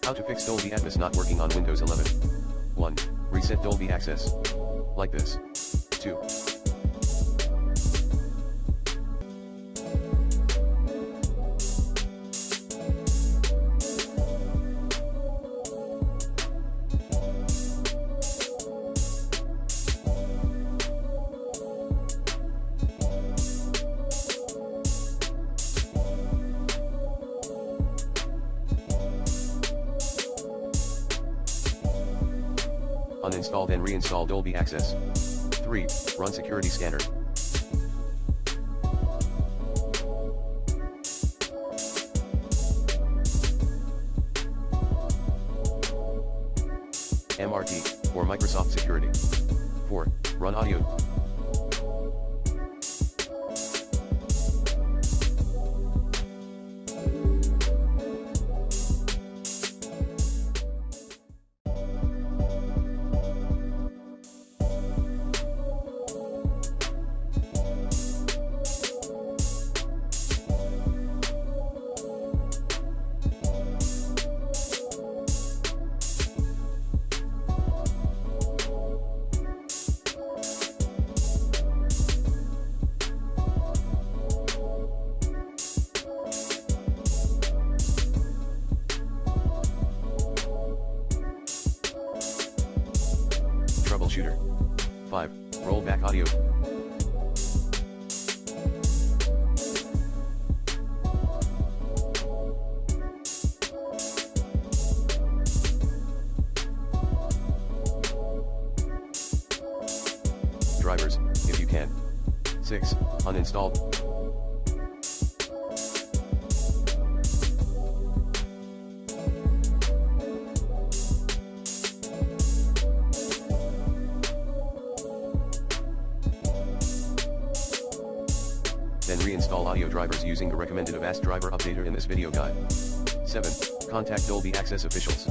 How to fix Dolby Atmos not working on Windows 11. 1. Reset Dolby Access. Like this. 2. Uninstall then reinstall Dolby Access. 3. Run security scanner. MRT, or Microsoft Security. 4. Run audio. Troubleshooter. 5. Rollback audio. Drivers, if you can. 6. Uninstall. Then reinstall audio drivers using the recommended Avast driver updater in this video guide. 7. Contact Dolby Access officials.